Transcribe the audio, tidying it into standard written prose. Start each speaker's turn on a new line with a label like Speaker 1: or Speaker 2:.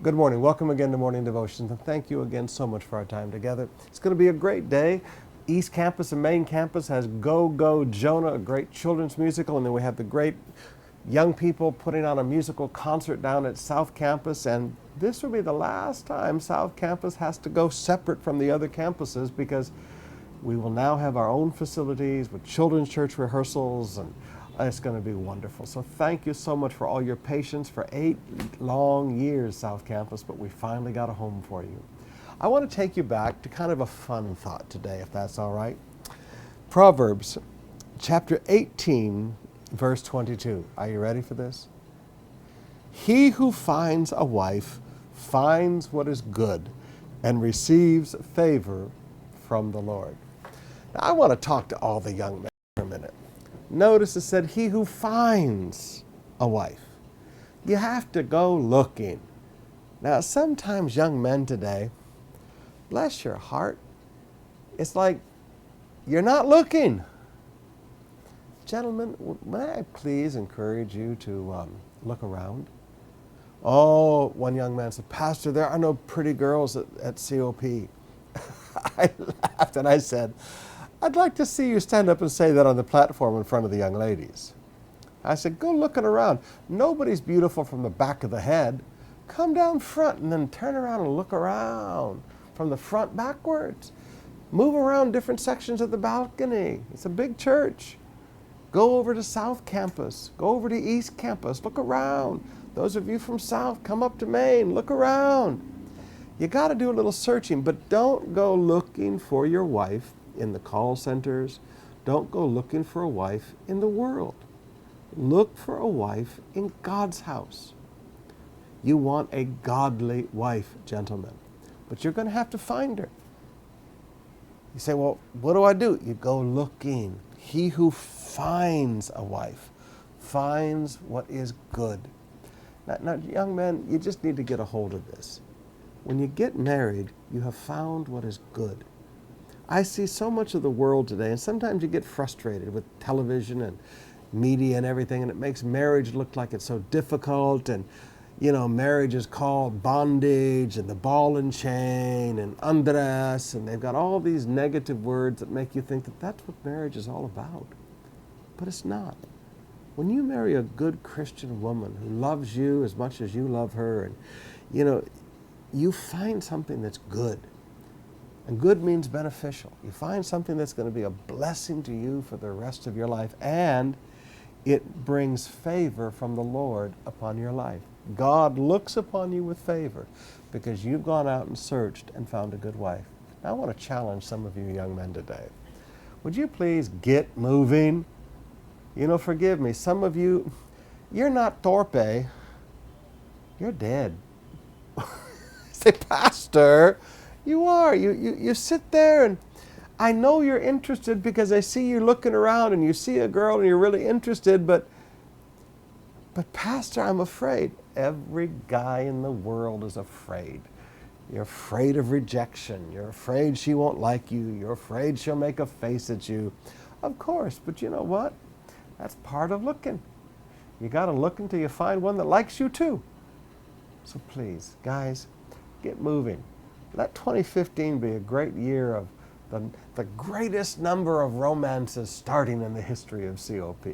Speaker 1: Good morning. Welcome again to Morning Devotions, and thank you again so much for our time together. It's going to be a great day. East Campus and Main Campus has Go Go Jonah, a great children's musical, and then we have the great young people putting on a musical concert down at South Campus, and this will be the last time South Campus has to go separate from the other campuses because we will now have our own facilities with children's church rehearsals, and it's going to be wonderful. So thank you so much for all your patience for 8 long years, South Campus, but we finally got a home for you. I want to take you back to kind of a fun thought today, if that's all right. Proverbs chapter 18, verse 22. Are you ready for this? He who finds a wife finds what is good and receives favor from the Lord. Now, I want to talk to all the young men for a minute. Notice it said, he who finds a wife. You have to go looking. Now, sometimes young men today, bless your heart, it's like you're not looking. Gentlemen, may I please encourage you to look around? Oh, one young man said, Pastor, there are no pretty girls at COP. I laughed and I said, I'd like to see you stand up and say that on the platform in front of the young ladies. I said, go looking around. Nobody's beautiful from the back of the head. Come down front and then turn around and look around from the front backwards. Move around different sections of the balcony. It's a big church. Go over to South Campus. Go over to East Campus. Look around. Those of you from South, come up to Maine. Look around. You got to do a little searching, but don't go looking for your wife in the call centers. Don't go looking for a wife in the world. Look for a wife in God's house. You want a godly wife, gentlemen, but you're going to have to find her. You say, well, what do? You go looking. He who finds a wife finds what is good. Now, young men, you just need to get a hold of this. When you get married, you have found what is good. I see so much of the world today, and sometimes you get frustrated with television and media and everything, and it makes marriage look like it's so difficult, and marriage is called bondage and the ball and chain and undress, and they've got all these negative words that make you think that that's what marriage is all about. But it's not. When you marry a good Christian woman who loves you as much as you love her, and you find something that's good. And good means beneficial. You find something that's going to be a blessing to you for the rest of your life, and it brings favor from the Lord upon your life. God looks upon you with favor because you've gone out and searched and found a good wife. Now, I want to challenge some of you young men today. Would you please get moving? Forgive me, some of you, you're not torpe, you're dead. Say, Pastor, you are. You sit there, and I know you're interested because I see you looking around and you see a girl and you're really interested, but Pastor, I'm afraid. Every guy in the world is afraid. You're afraid of rejection. You're afraid she won't like you. You're afraid she'll make a face at you. Of course, but you know what? That's part of looking. You got to look until you find one that likes you too. So please, guys, get moving. Let 2015 be a great year of the greatest number of romances starting in the history of COP.